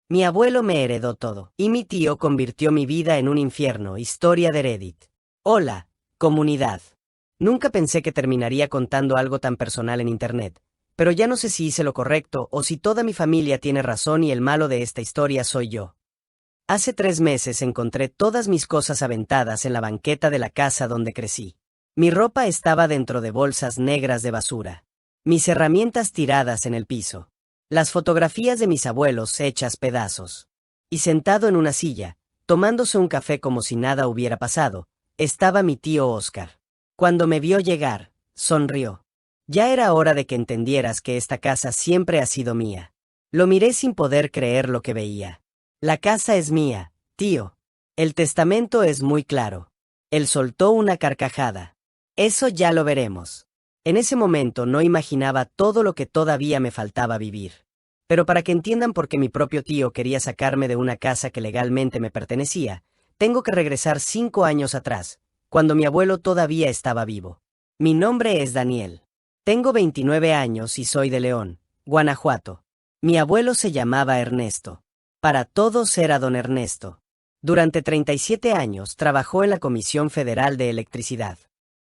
Mi abuelo me heredó todo, y mi tío convirtió mi vida en un infierno. Historia de Reddit. Hola, comunidad. Nunca pensé que terminaría contando algo tan personal en internet, pero ya no sé si hice lo correcto o si toda mi familia tiene razón y el malo de esta historia soy yo. Hace 3 meses encontré todas mis cosas aventadas en la banqueta de la casa donde crecí. Mi ropa estaba dentro de bolsas negras de basura. Mis herramientas tiradas en el piso. Las fotografías de mis abuelos hechas pedazos. Y sentado en una silla, tomándose un café como si nada hubiera pasado, estaba mi tío Oscar. Cuando me vio llegar, sonrió. Ya era hora de que entendieras que esta casa siempre ha sido mía. Lo miré sin poder creer lo que veía. La casa es mía, tío. El testamento es muy claro. Él soltó una carcajada. Eso ya lo veremos. En ese momento no imaginaba todo lo que todavía me faltaba vivir. Pero para que entiendan por qué mi propio tío quería sacarme de una casa que legalmente me pertenecía, tengo que regresar 5 años atrás, cuando mi abuelo todavía estaba vivo. Mi nombre es Daniel. Tengo 29 años y soy de León, Guanajuato. Mi abuelo se llamaba Ernesto. Para todos era don Ernesto. Durante 37 años trabajó en la Comisión Federal de Electricidad.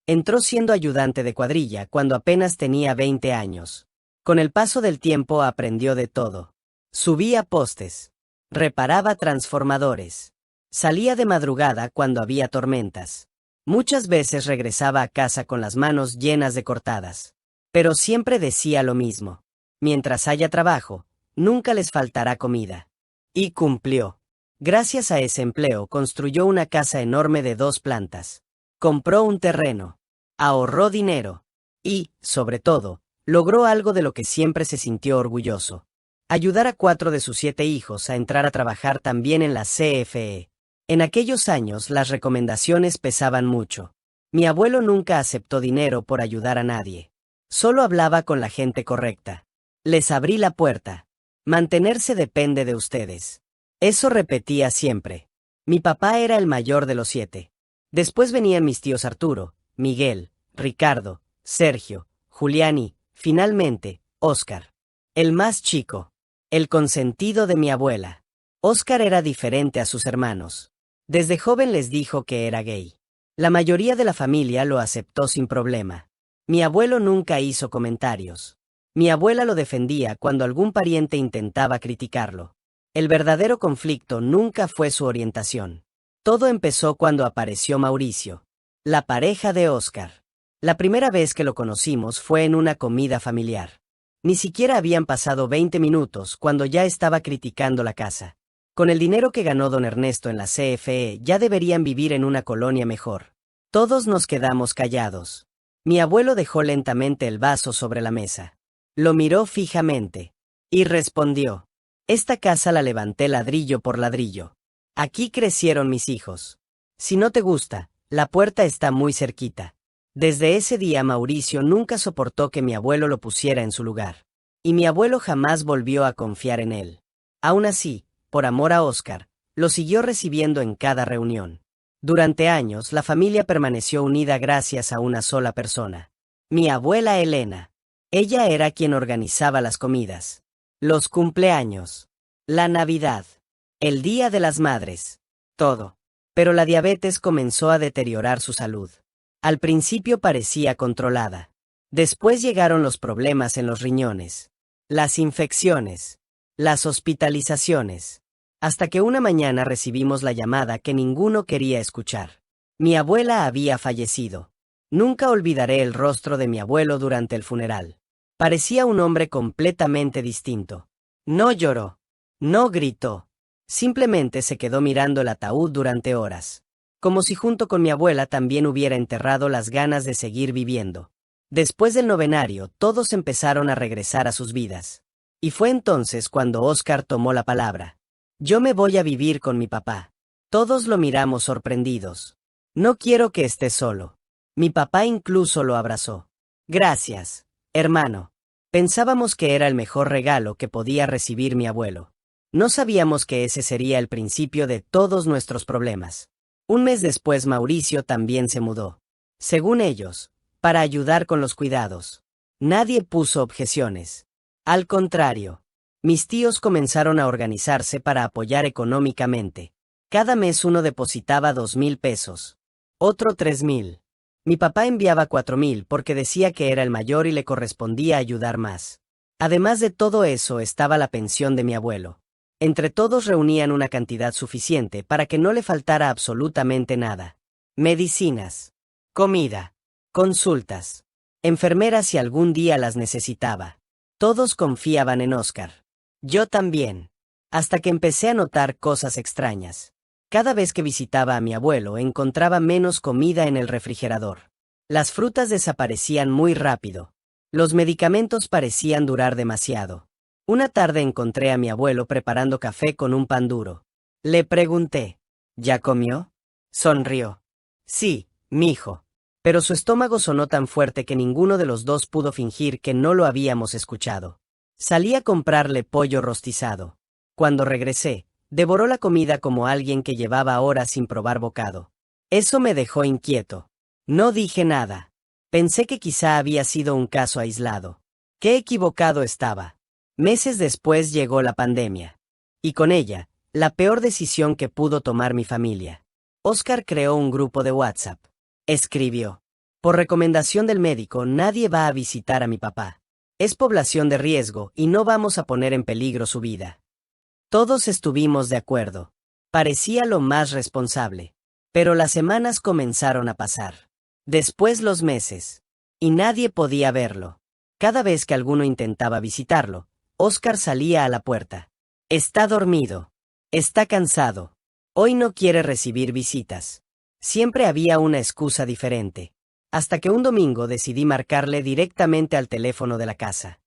Entró siendo ayudante de cuadrilla cuando apenas tenía 20 años. Con el paso del tiempo aprendió de todo. Subía postes. Reparaba transformadores. Salía de madrugada cuando había tormentas. Muchas veces regresaba a casa con las manos llenas de cortadas. Pero siempre decía lo mismo. Mientras haya trabajo, nunca les faltará comida. Y cumplió. Gracias a ese empleo construyó una casa enorme de 2 plantas. Compró un terreno. Ahorró dinero. Y, sobre todo, logró algo de lo que siempre se sintió orgulloso. Ayudar a 4 de sus 7 hijos a entrar a trabajar también en la CFE. En aquellos años las recomendaciones pesaban mucho. Mi abuelo nunca aceptó dinero por ayudar a nadie. Solo hablaba con la gente correcta. Les abrí la puerta. Mantenerse depende de ustedes. Eso repetía siempre. Mi papá era el mayor de los 7. Después venían mis tíos Arturo, Miguel, Ricardo, Sergio, Julián y, finalmente, Óscar. El más chico. El consentido de mi abuela. Óscar era diferente a sus hermanos. Desde joven les dijo que era gay. La mayoría de la familia lo aceptó sin problema. Mi abuelo nunca hizo comentarios. Mi abuela lo defendía cuando algún pariente intentaba criticarlo. El verdadero conflicto nunca fue su orientación. Todo empezó cuando apareció Mauricio, la pareja de Óscar. La primera vez que lo conocimos fue en una comida familiar. Ni siquiera habían pasado 20 minutos cuando ya estaba criticando la casa. Con el dinero que ganó don Ernesto en la CFE ya deberían vivir en una colonia mejor. Todos nos quedamos callados. Mi abuelo dejó lentamente el vaso sobre la mesa. Lo miró fijamente. Y respondió. Esta casa la levanté ladrillo por ladrillo. Aquí crecieron mis hijos. Si no te gusta, la puerta está muy cerquita. Desde ese día Mauricio nunca soportó que mi abuelo lo pusiera en su lugar. Y mi abuelo jamás volvió a confiar en él. Aún así, por amor a Óscar, lo siguió recibiendo en cada reunión. Durante años la familia permaneció unida gracias a una sola persona. Mi abuela Elena. Ella era quien organizaba las comidas, los cumpleaños, la Navidad, el Día de las Madres, todo. Pero la diabetes comenzó a deteriorar su salud. Al principio parecía controlada. Después llegaron los problemas en los riñones, las infecciones, las hospitalizaciones, hasta que una mañana recibimos la llamada que ninguno quería escuchar. Mi abuela había fallecido. Nunca olvidaré el rostro de mi abuelo durante el funeral. Parecía un hombre completamente distinto. No lloró. No gritó. Simplemente se quedó mirando el ataúd durante horas. Como si junto con mi abuela también hubiera enterrado las ganas de seguir viviendo. Después del novenario, todos empezaron a regresar a sus vidas. Y fue entonces cuando Óscar tomó la palabra. Yo me voy a vivir con mi papá. Todos lo miramos sorprendidos. No quiero que esté solo. Mi papá incluso lo abrazó. Gracias, hermano. Pensábamos que era el mejor regalo que podía recibir mi abuelo. No sabíamos que ese sería el principio de todos nuestros problemas. Un mes después Mauricio también se mudó. Según ellos, para ayudar con los cuidados. Nadie puso objeciones. Al contrario. Mis tíos comenzaron a organizarse para apoyar económicamente. Cada mes uno depositaba 2,000 pesos. Otro 3,000. Mi papá enviaba 4,000 porque decía que era el mayor y le correspondía ayudar más. Además de todo eso estaba la pensión de mi abuelo. Entre todos reunían una cantidad suficiente para que no le faltara absolutamente nada. Medicinas, comida, consultas, enfermeras si algún día las necesitaba. Todos confiaban en Óscar. Yo también. Hasta que empecé a notar cosas extrañas. Cada vez que visitaba a mi abuelo encontraba menos comida en el refrigerador. Las frutas desaparecían muy rápido. Los medicamentos parecían durar demasiado. Una tarde encontré a mi abuelo preparando café con un pan duro. Le pregunté, ¿ya comió? Sonrió. Sí, mijo. Pero su estómago sonó tan fuerte que ninguno de los dos pudo fingir que no lo habíamos escuchado. Salí a comprarle pollo rostizado. Cuando regresé, devoró la comida como alguien que llevaba horas sin probar bocado. Eso me dejó inquieto. No dije nada. Pensé que quizá había sido un caso aislado. Qué equivocado estaba. Meses después llegó la pandemia. Y con ella, la peor decisión que pudo tomar mi familia. Óscar creó un grupo de WhatsApp. Escribió. Por recomendación del médico, nadie va a visitar a mi papá. Es población de riesgo y no vamos a poner en peligro su vida. Todos estuvimos de acuerdo. Parecía lo más responsable. Pero las semanas comenzaron a pasar. Después los meses. Y nadie podía verlo. Cada vez que alguno intentaba visitarlo, Óscar salía a la puerta. Está dormido. Está cansado. Hoy no quiere recibir visitas. Siempre había una excusa diferente. Hasta que un domingo decidí marcarle directamente al teléfono de la casa.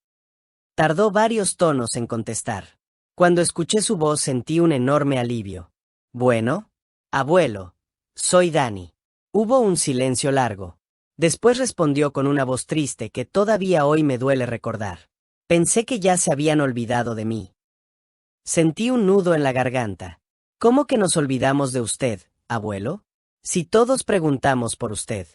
Tardó varios tonos en contestar. Cuando escuché su voz sentí un enorme alivio. Bueno, abuelo, soy Dani. Hubo un silencio largo. Después respondió con una voz triste que todavía hoy me duele recordar. Pensé que ya se habían olvidado de mí. Sentí un nudo en la garganta. ¿Cómo que nos olvidamos de usted, abuelo? Si todos preguntamos por usted.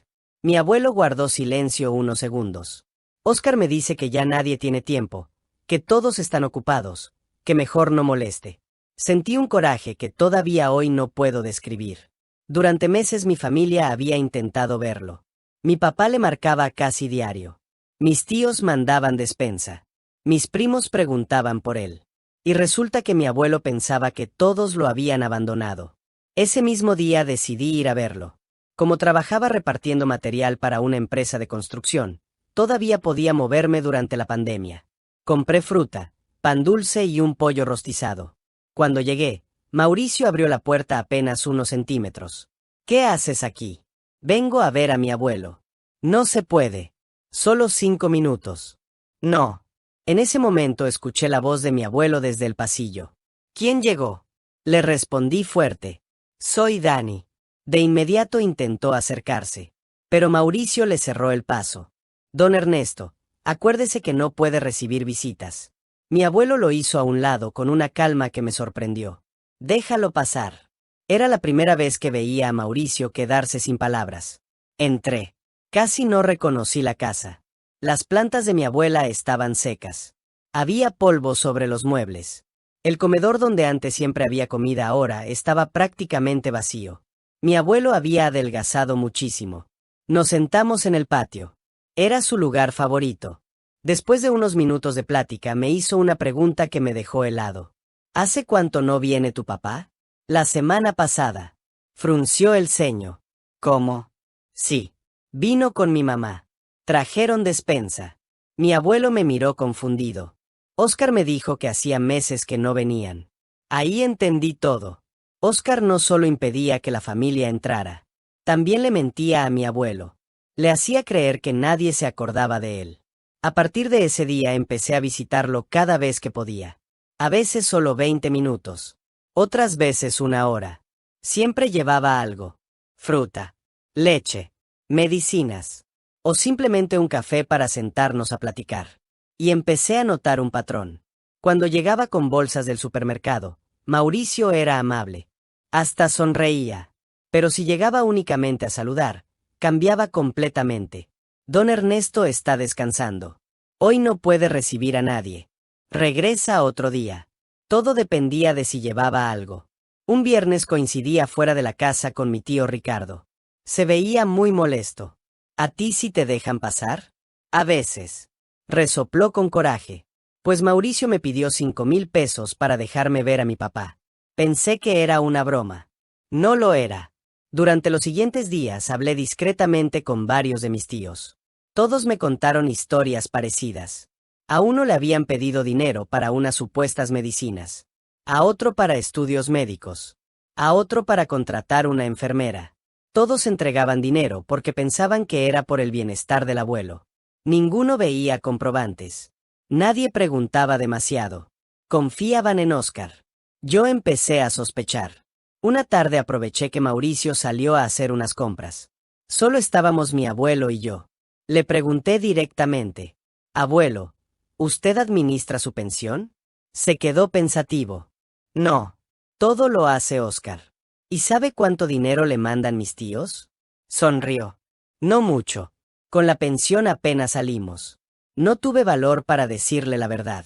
Mi abuelo guardó silencio unos segundos. Óscar me dice que ya nadie tiene tiempo, que todos están ocupados, que mejor no moleste. Sentí un coraje que todavía hoy no puedo describir. Durante meses mi familia había intentado verlo. Mi papá le marcaba casi diario. Mis tíos mandaban despensa. Mis primos preguntaban por él. Y resulta que mi abuelo pensaba que todos lo habían abandonado. Ese mismo día decidí ir a verlo. Como trabajaba repartiendo material para una empresa de construcción, todavía podía moverme durante la pandemia. Compré fruta, pan dulce y un pollo rostizado. Cuando llegué, Mauricio abrió la puerta apenas unos centímetros. ¿Qué haces aquí? Vengo a ver a mi abuelo. No se puede. Solo 5 minutos. No. En ese momento escuché la voz de mi abuelo desde el pasillo. ¿Quién llegó? Le respondí fuerte. Soy Dani. De inmediato intentó acercarse. Pero Mauricio le cerró el paso. Don Ernesto, acuérdese que no puede recibir visitas. Mi abuelo lo hizo a un lado con una calma que me sorprendió. Déjalo pasar. Era la primera vez que veía a Mauricio quedarse sin palabras. Entré. Casi no reconocí la casa. Las plantas de mi abuela estaban secas. Había polvo sobre los muebles. El comedor donde antes siempre había comida ahora estaba prácticamente vacío. Mi abuelo había adelgazado muchísimo. Nos sentamos en el patio. Era su lugar favorito. Después de unos minutos de plática me hizo una pregunta que me dejó helado. ¿Hace cuánto no viene tu papá? La semana pasada. Frunció el ceño. ¿Cómo? Sí. Vino con mi mamá. Trajeron despensa. Mi abuelo me miró confundido. Óscar me dijo que hacía meses que no venían. Ahí entendí todo. Óscar no solo impedía que la familia entrara, también le mentía a mi abuelo. Le hacía creer que nadie se acordaba de él. A partir de ese día empecé a visitarlo cada vez que podía. A veces solo 20 minutos. Otras veces 1 hora. Siempre llevaba algo. Fruta, leche, medicinas. O simplemente un café para sentarnos a platicar. Y empecé a notar un patrón. Cuando llegaba con bolsas del supermercado, Mauricio era amable. Hasta sonreía. Pero si llegaba únicamente a saludar, cambiaba completamente. Don Ernesto está descansando. Hoy no puede recibir a nadie. Regresa otro día. Todo dependía de si llevaba algo. Un viernes coincidía fuera de la casa con mi tío Ricardo. Se veía muy molesto. ¿A ti sí te dejan pasar? A veces. Resopló con coraje. Pues Mauricio me pidió 5,000 pesos para dejarme ver a mi papá. Pensé que era una broma. No lo era. Durante los siguientes días hablé discretamente con varios de mis tíos. Todos me contaron historias parecidas. A uno le habían pedido dinero para unas supuestas medicinas. A otro para estudios médicos. A otro para contratar una enfermera. Todos entregaban dinero porque pensaban que era por el bienestar del abuelo. Ninguno veía comprobantes. Nadie preguntaba demasiado. Confiaban en Óscar. Yo empecé a sospechar. Una tarde aproveché que Mauricio salió a hacer unas compras. Solo estábamos mi abuelo y yo. Le pregunté directamente: «Abuelo, ¿usted administra su pensión?». Se quedó pensativo. «No. Todo lo hace Óscar». «¿Y sabe cuánto dinero le mandan mis tíos?». Sonrió. «No mucho. Con la pensión apenas salimos». No tuve valor para decirle la verdad.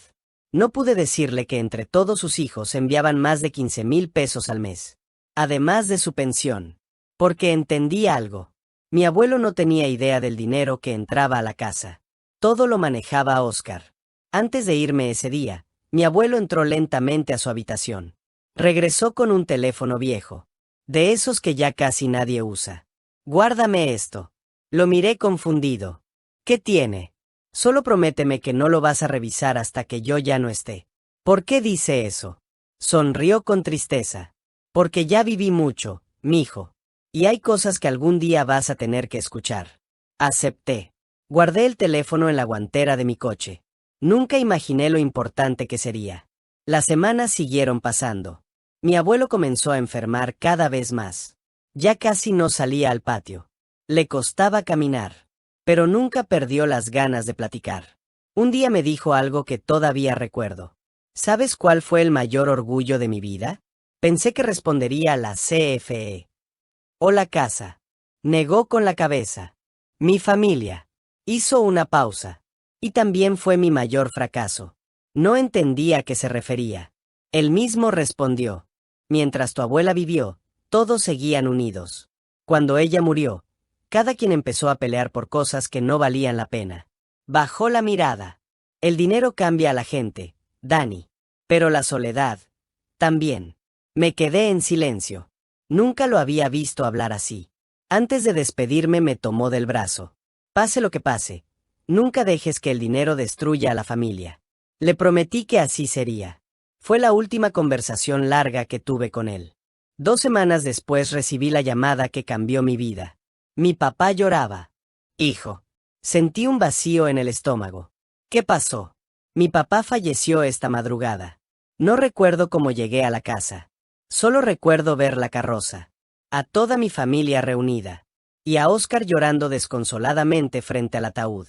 No pude decirle que entre todos sus hijos enviaban más de 15,000 pesos al mes. Además de su pensión. Porque entendí algo. Mi abuelo no tenía idea del dinero que entraba a la casa. Todo lo manejaba Óscar. Antes de irme ese día, mi abuelo entró lentamente a su habitación. Regresó con un teléfono viejo. De esos que ya casi nadie usa. «Guárdame esto». Lo miré confundido. «¿Qué tiene?». «Solo prométeme que no lo vas a revisar hasta que yo ya no esté». «¿Por qué dice eso?». Sonrió con tristeza. «Porque ya viví mucho, mijo. Y hay cosas que algún día vas a tener que escuchar». Acepté. Guardé el teléfono en la guantera de mi coche. Nunca imaginé lo importante que sería. Las semanas siguieron pasando. Mi abuelo comenzó a enfermar cada vez más. Ya casi no salía al patio. Le costaba caminar. Pero nunca perdió las ganas de platicar. Un día me dijo algo que todavía recuerdo. ¿Sabes cuál fue el mayor orgullo de mi vida? Pensé que respondería la CFE. O la casa. Negó con la cabeza. Mi familia. Hizo una pausa. Y también fue mi mayor fracaso. No entendía a qué se refería. Él mismo respondió: «Mientras tu abuela vivió, todos seguían unidos. Cuando ella murió, cada quien empezó a pelear por cosas que no valían la pena». Bajó la mirada. El dinero cambia a la gente, Dani. Pero la soledad, también. Me quedé en silencio. Nunca lo había visto hablar así. Antes de despedirme me tomó del brazo. «Pase lo que pase, nunca dejes que el dinero destruya a la familia». Le prometí que así sería. Fue la última conversación larga que tuve con él. 2 semanas después recibí la llamada que cambió mi vida. Mi papá lloraba. «Hijo». Sentí un vacío en el estómago. «¿Qué pasó?». «Mi papá falleció esta madrugada. No recuerdo cómo llegué a la casa. Solo recuerdo ver la carroza. A toda mi familia reunida. Y a Óscar llorando desconsoladamente frente al ataúd.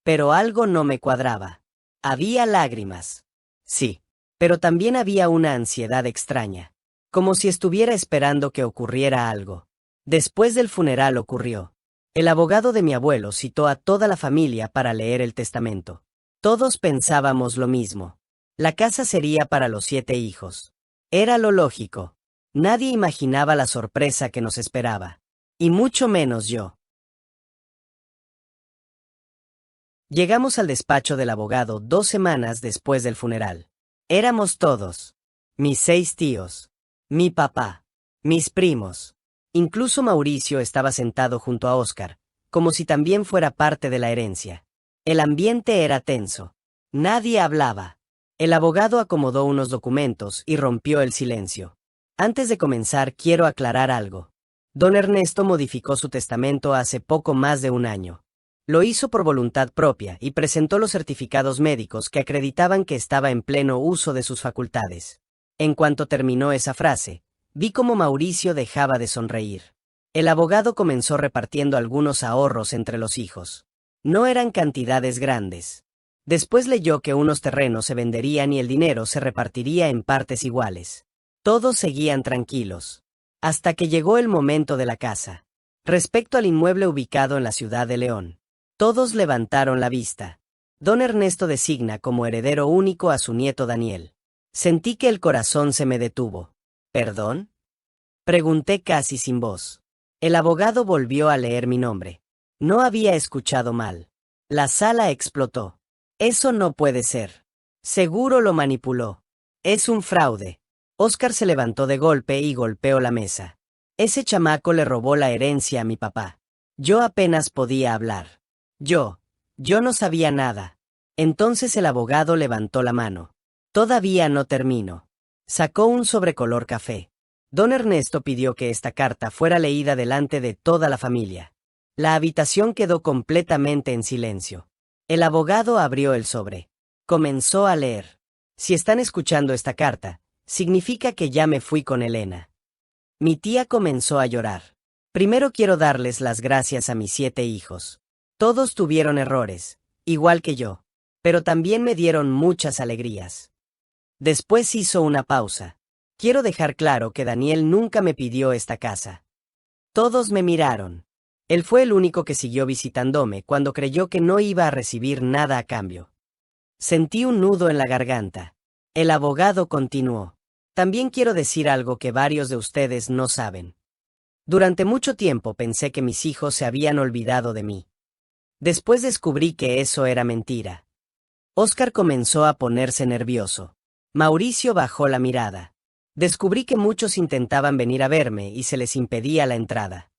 Pero algo no me cuadraba. Había lágrimas. Sí. Pero también había una ansiedad extraña. Como si estuviera esperando que ocurriera algo. Después del funeral ocurrió. El abogado de mi abuelo citó a toda la familia para leer el testamento. Todos pensábamos lo mismo. La casa sería para los 7 hijos. Era lo lógico. Nadie imaginaba la sorpresa que nos esperaba. Y mucho menos yo. Llegamos al despacho del abogado 2 semanas después del funeral. Éramos todos. Mis 6 tíos. Mi papá. Mis primos. Incluso Mauricio estaba sentado junto a Óscar, como si también fuera parte de la herencia. El ambiente era tenso. Nadie hablaba. El abogado acomodó unos documentos y rompió el silencio. «Antes de comenzar, quiero aclarar algo. Don Ernesto modificó su testamento hace poco más de 1 año. Lo hizo por voluntad propia y presentó los certificados médicos que acreditaban que estaba en pleno uso de sus facultades». En cuanto terminó esa frase, vi cómo Mauricio dejaba de sonreír. El abogado comenzó repartiendo algunos ahorros entre los hijos. No eran cantidades grandes. Después leyó que unos terrenos se venderían y el dinero se repartiría en partes iguales. Todos seguían tranquilos. Hasta que llegó el momento de la casa. Respecto al inmueble ubicado en la ciudad de León. Todos levantaron la vista. Don Ernesto designa como heredero único a su nieto Daniel. Sentí que el corazón se me detuvo. ¿Perdón? Pregunté casi sin voz. El abogado volvió a leer mi nombre. No había escuchado mal. La sala explotó. Eso no puede ser. Seguro lo manipuló. Es un fraude. Óscar se levantó de golpe y golpeó la mesa. Ese chamaco le robó la herencia a mi papá. Yo apenas podía hablar. Yo no sabía nada. Entonces el abogado levantó la mano. Todavía no termino. Sacó un sobre color café. Don Ernesto pidió que esta carta fuera leída delante de toda la familia. La habitación quedó completamente en silencio. El abogado abrió el sobre. Comenzó a leer. Si están escuchando esta carta, significa que ya me fui con Elena. Mi tía comenzó a llorar. Primero quiero darles las gracias a mis 7 hijos. Todos tuvieron errores, igual que yo, pero también me dieron muchas alegrías. Después hizo una pausa. Quiero dejar claro que Daniel nunca me pidió esta casa. Todos me miraron. Él fue el único que siguió visitándome cuando creyó que no iba a recibir nada a cambio. Sentí un nudo en la garganta. El abogado continuó. También quiero decir algo que varios de ustedes no saben. Durante mucho tiempo pensé que mis hijos se habían olvidado de mí. Después descubrí que eso era mentira. Óscar comenzó a ponerse nervioso. Mauricio bajó la mirada. Descubrí que muchos intentaban venir a verme y se les impedía la entrada.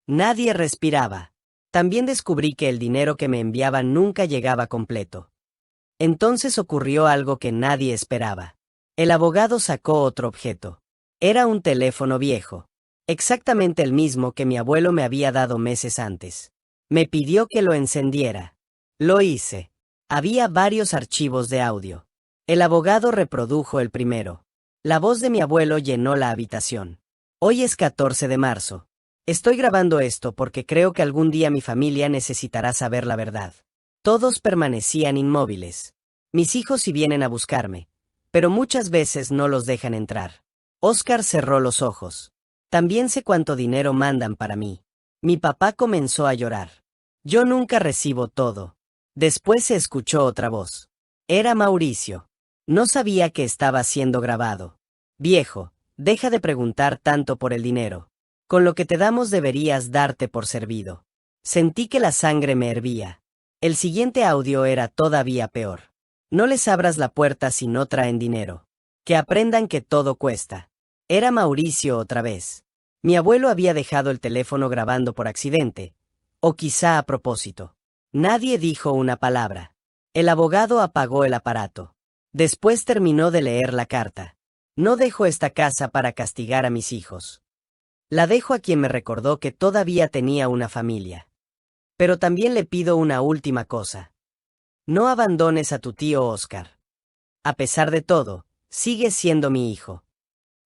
Nadie respiraba. También descubrí que el dinero que me enviaban nunca llegaba completo. Entonces ocurrió algo que nadie esperaba. El abogado sacó otro objeto. Era un teléfono viejo. Exactamente el mismo que mi abuelo me había dado meses antes. Me pidió que lo encendiera. Lo hice. Había varios archivos de audio. El abogado reprodujo el primero. La voz de mi abuelo llenó la habitación. Hoy es 14 de marzo. Estoy grabando esto porque creo que algún día mi familia necesitará saber la verdad. Todos permanecían inmóviles. Mis hijos sí vienen a buscarme, pero muchas veces no los dejan entrar. Óscar cerró los ojos. También sé cuánto dinero mandan para mí. Mi papá comenzó a llorar. Yo nunca recibo todo. Después se escuchó otra voz. Era Mauricio. No sabía que estaba siendo grabado. Viejo, deja de preguntar tanto por el dinero. Con lo que te damos deberías darte por servido. Sentí que la sangre me hervía. El siguiente audio era todavía peor. No les abras la puerta si no traen dinero. Que aprendan que todo cuesta. Era Mauricio otra vez. Mi abuelo había dejado el teléfono grabando por accidente, o quizá a propósito. Nadie dijo una palabra. El abogado apagó el aparato. Después terminó de leer la carta. No dejo esta casa para castigar a mis hijos. La dejo a quien me recordó que todavía tenía una familia. Pero también le pido una última cosa. No abandones a tu tío Óscar. A pesar de todo, sigue siendo mi hijo.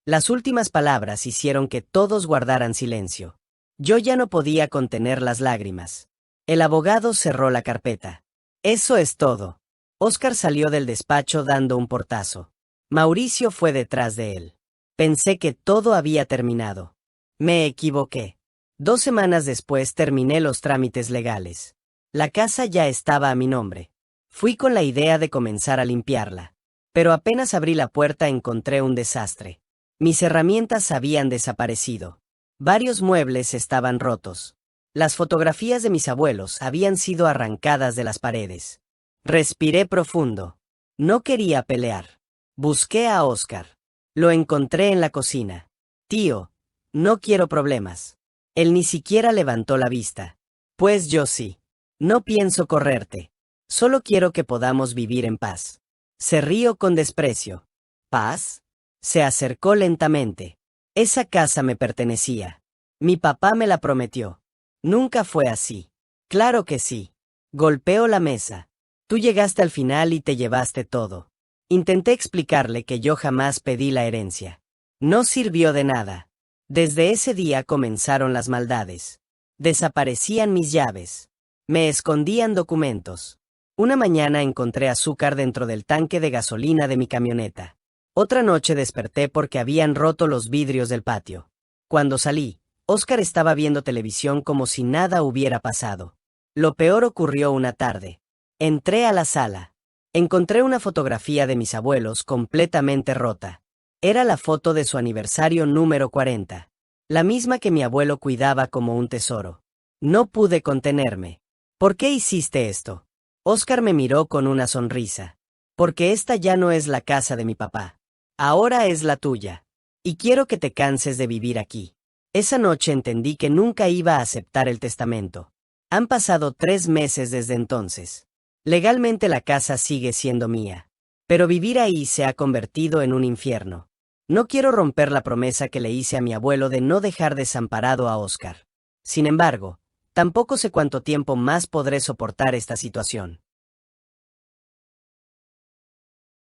Las últimas palabras hicieron que todos guardaran silencio. Yo ya no podía contener las lágrimas. El abogado cerró la carpeta. Eso es todo. Óscar salió del despacho dando un portazo. Mauricio fue detrás de él. Pensé que todo había terminado. Me equivoqué. 2 semanas después terminé los trámites legales. La casa ya estaba a mi nombre. Fui con la idea de comenzar a limpiarla. Pero apenas abrí la puerta encontré un desastre. Mis herramientas habían desaparecido. Varios muebles estaban rotos. Las fotografías de mis abuelos habían sido arrancadas de las paredes. Respiré profundo. No quería pelear. Busqué a Óscar. Lo encontré en la cocina. Tío, no quiero problemas. Él ni siquiera levantó la vista. Pues yo sí. No pienso correrte. Solo quiero que podamos vivir en paz. Se rió con desprecio. ¿Paz? Se acercó lentamente. Esa casa me pertenecía. Mi papá me la prometió. Nunca fue así. Claro que sí. Golpeó la mesa. Tú llegaste al final y te llevaste todo. Intenté explicarle que yo jamás pedí la herencia. No sirvió de nada. Desde ese día comenzaron las maldades. Desaparecían mis llaves. Me escondían documentos. Una mañana encontré azúcar dentro del tanque de gasolina de mi camioneta. Otra noche desperté porque habían roto los vidrios del patio. Cuando salí, Óscar estaba viendo televisión como si nada hubiera pasado. Lo peor ocurrió una tarde. Entré a la sala. Encontré una fotografía de mis abuelos completamente rota. Era la foto de su aniversario número 40. La misma que mi abuelo cuidaba como un tesoro. No pude contenerme. ¿Por qué hiciste esto? Oscar me miró con una sonrisa. Porque esta ya no es la casa de mi papá. Ahora es la tuya. Y quiero que te canses de vivir aquí. Esa noche entendí que nunca iba a aceptar el testamento. Han pasado 3 meses desde entonces. Legalmente la casa sigue siendo mía. Pero vivir ahí se ha convertido en un infierno. No quiero romper la promesa que le hice a mi abuelo de no dejar desamparado a Oscar. Sin embargo, tampoco sé cuánto tiempo más podré soportar esta situación.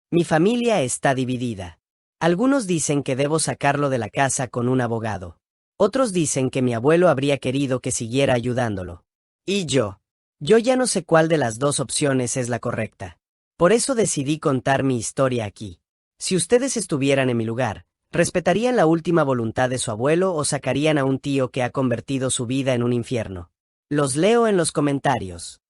Mi familia está dividida. Algunos dicen que debo sacarlo de la casa con un abogado. Otros dicen que mi abuelo habría querido que siguiera ayudándolo. Y yo ya no sé cuál de las dos opciones es la correcta. Por eso decidí contar mi historia aquí. Si ustedes estuvieran en mi lugar, ¿respetarían la última voluntad de su abuelo o sacarían a un tío que ha convertido su vida en un infierno? Los leo en los comentarios.